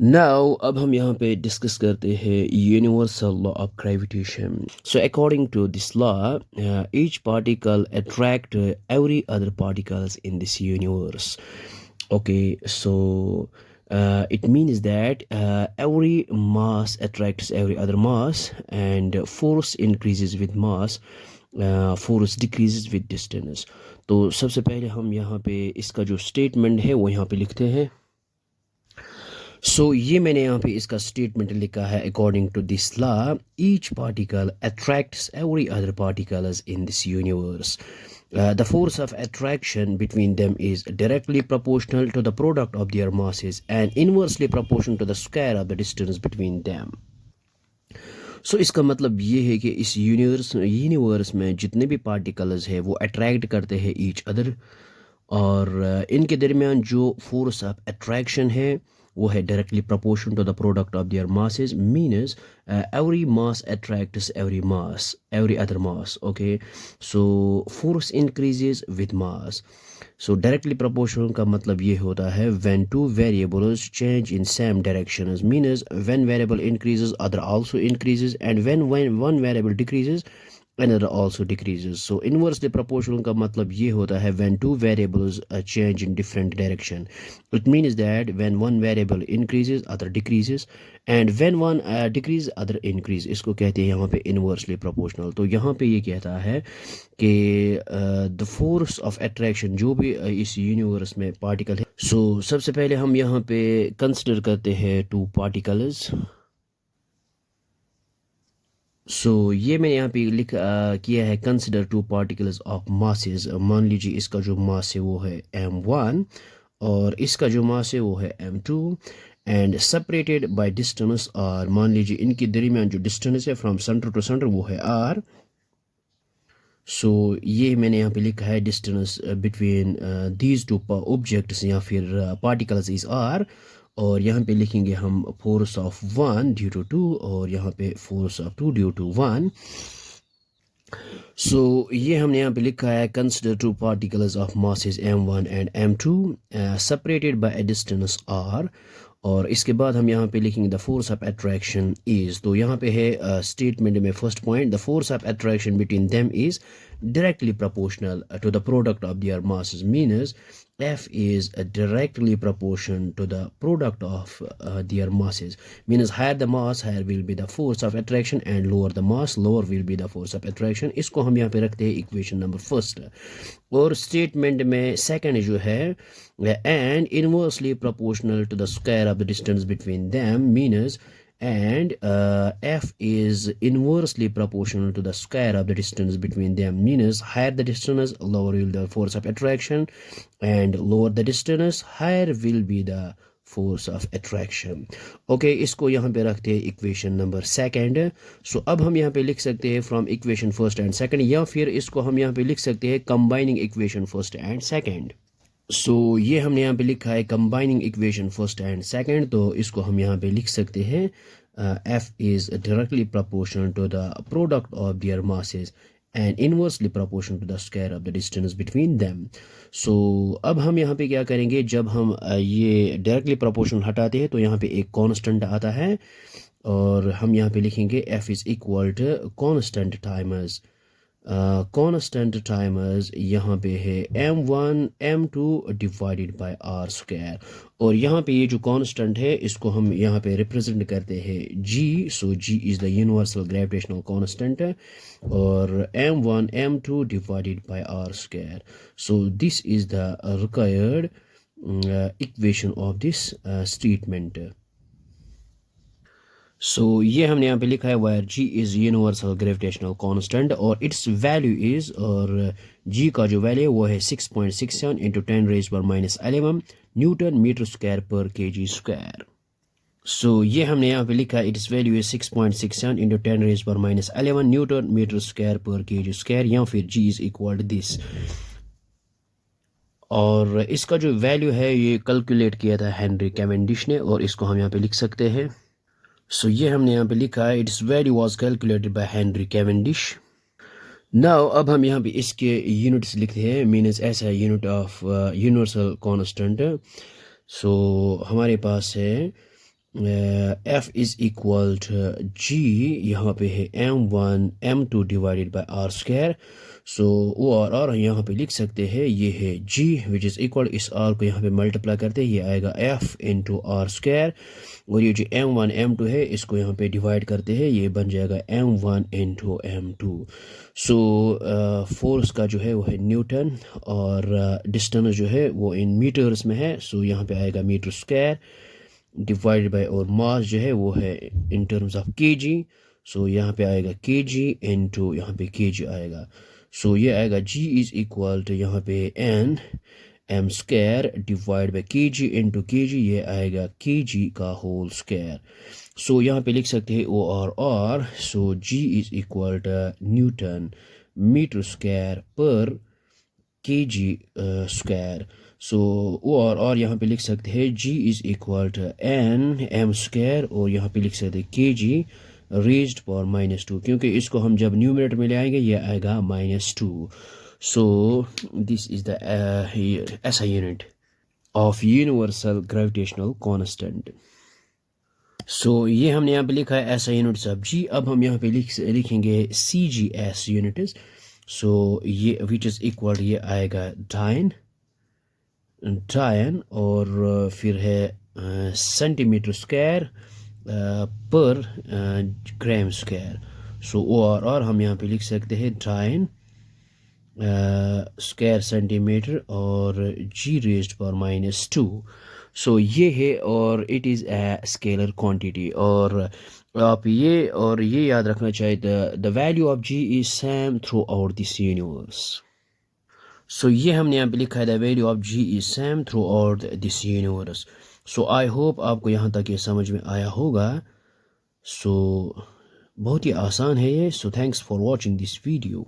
Now अब हम यहाँ पे डिस्कस करते हैं universal law of gravitation. So according to this law each particle attract every other particles in this universe. Okay, so it means that every mass attracts every other mass, and force increases with mass, force decreases with distance. तो सबसे पहले हम यहाँ पे इसका जो statement है वो यहाँ पे लिखते हैं. ये मैंने यहाँ पे इसका स्टेटमेंट लिखा है. According to this law each particle attracts every other particles in this universe. The force of attraction between them is directly proportional to the product of their masses and inversely proportional to the square of the distance between them. इसका मतलब ये है कि इस universe में जितने भी particles है वो अट्रैक्ट करते हैं ईच अदर, और इनके दरमियान जो फोर्स ऑफ अट्रैक्शन है वो है directly proportion to the product of their masses. Means every mass attracts every other mass. Okay, so force increases with mass. So directly proportional का मतलब ये होता है when two variables change in same directions. Means when variable increases other also increases, and when one variable decreases another also decreases. So inversely proportional का मतलब ये होता है when two variables change in different direction. It means that when one variable increases other decreases, and when one decrease other increase. इसको कहते हैं यहाँ पे inversely proportional. तो यहाँ पे ये कहता है कि the force of attraction जो भी इस यूनिवर्स में पार्टिकल है. सबसे पहले हम यहाँ पे कंसिडर करते हैं टू पार्टिकल्स. ये मैंने यहाँ पे किया है consider two particles of masses. मान लीजिए इसका जो मास है वो है m1 और इसका जो मास है वो है m2, and separated by distance. और मान लीजिए इनके दरमियान जो डिस्टेंस है फ्रॉम सेंटर टू सेंटर वो है r. ये मैंने यहाँ पे लिखा है distance between these two objects या फिर पार्टिकल्स इज r. और यहाँ पे लिखेंगे हम फोर्स ऑफ 1 ड्यू टू 2 और यहाँ पे फोर्स ऑफ 2 ड्यू टू 1. ये हमने यहाँ पे लिखा है consider two particles of masses m1 and m2 separated by a distance r. और इसके बाद हम यहाँ पे लिखेंगे the force of attraction is. तो यहाँ पे है स्टेटमेंट में first point, the force of attraction between them is directly proportional to the product of their masses. Means F is directly proportional to the product of their masses. Means higher the mass, higher will be the force of attraction, and lower the mass, lower will be the force of attraction. इसको हम यहाँ पे रखते हैं equation number first. और statement में second जो है and inversely proportional to the square of the distance between them. Means and F is inversely proportional to the square of the distance between them. Means higher the distance, lower will the force of attraction, and lower the distance, higher will be the force of attraction. Okay, इसको यहाँ पे रखते हैं equation number second. अब हम यहाँ पे लिख सकते हैं from equation first and second, या फिर इसको हम यहाँ पे लिख सकते हैं combining equation first and second. ये हमने यहाँ पे लिखा है combining equation first and second. तो इसको हम यहाँ पे लिख सकते हैं F is directly proportional to the product of their masses and inversely proportional to the square of the distance between them. अब हम यहाँ पे क्या करेंगे, जब हम ये डायरेक्टली प्रोपोर्शनल हटाते हैं तो यहाँ पे एक कांस्टेंट आता है, और हम यहाँ पे लिखेंगे F is equal to constant times constant times यहाँ पे है m1 m2 divided bye r square. और यहाँ पे ये जो कांस्टेंट है इसको हम यहाँ पे रिप्रेजेंट करते हैं g. g is the universal gravitational constant, और m1 m2 divided bye r square. This is the required equation of this statement. ये हमने यहाँ पे लिखा है wire g is universal gravitational constant, और इट्स वैल्यू इज़, और g का जो वैल्यू है वो है 6.67 into 10⁻⁻11 newton metre square per kg square. ये हमने यहाँ पे लिखा है इट्स वैल्यू है 6.67 into 10⁻⁻11 newton metre square per kg square, या फिर g is equal to this. और इसका जो वैल्यू है ये कैलकुलेट किया था हेनरी कैवेंडिश ने, और इसको हम यहाँ पे लिख सकते हैं. ये हमने यहाँ पे लिखा है it's value was calculated by Henry Cavendish. Now अब हम यहाँ पे इसके यूनिट्स लिखते हैं. मीन्स ऐसा यूनिट ऑफ यूनिवर्सल कांस्टेंट. हमारे पास है F is equal to G, यहाँ पे है m1 m2 divided by R square. So or यहाँ पे लिख सकते हैं, ये है g विच इज़ इक्वल, इस r को यहाँ पे मल्टीप्लाई करते हैं, ये आएगा f इंटू आर स्क्वायर, और ये जो m1 m2 है इसको यहाँ पे डिवाइड करते हैं, ये बन जाएगा m1 into m2। So force का जो है वो है न्यूटन, और डिस्टेंस जो है वो इन मीटर्स में है, सो यहाँ पे आएगा मीटर स्क्वायर डिवाइडेड बाय, और मास जो है वो है इन टर्म्स ऑफ केजी। सो यहाँ पे आएगा केजी इंटू यहाँ पे केजी आएगा। सो ये आएगा g इज़ इक्वल टू यहाँ पे n m square divide by KG into KG, ये आएगा केजी का होल स्क्वायर। सो यहाँ पे लिख सकते हैं or, so g is equal to newton metre square per kg square. So or यहाँ पे लिख सकते हैं g is equal to n m square, और यहाँ पे लिख सकते हैं kg रेज्ड पावर -2, क्योंकि इसको हम जब न्यूमरेटर में ले आएंगे ये आएगा -2। So this is the SI unit of universal gravitational constant. So ये हमने यहाँ पे लिखा है SI यूनिट्स ऑफ g। अब हम यहाँ पे लिखेंगे CGS यूनिट्स। सो ये विच इज़ इक्वल, ये आएगा डायन और फिर है सेंटीमीटर स्क्वायर पर ग्राम स्क्वायर। सो ओ आर हम यहाँ पे लिख सकते हैं डायन स्क्वायर सेंटीमीटर और g रेज्ड पावर -2। सो ये है, और it is a scalar quantity, और आप ये याद रखना चाहिए, the value of g is same throughout this universe. So ये हमने यहाँ पे लिखा है, the value of g is same throughout this universe. So I hope आपको यहाँ तक ये समझ में आया होगा। सो बहुत ही आसान है ये। So thanks for watching this video.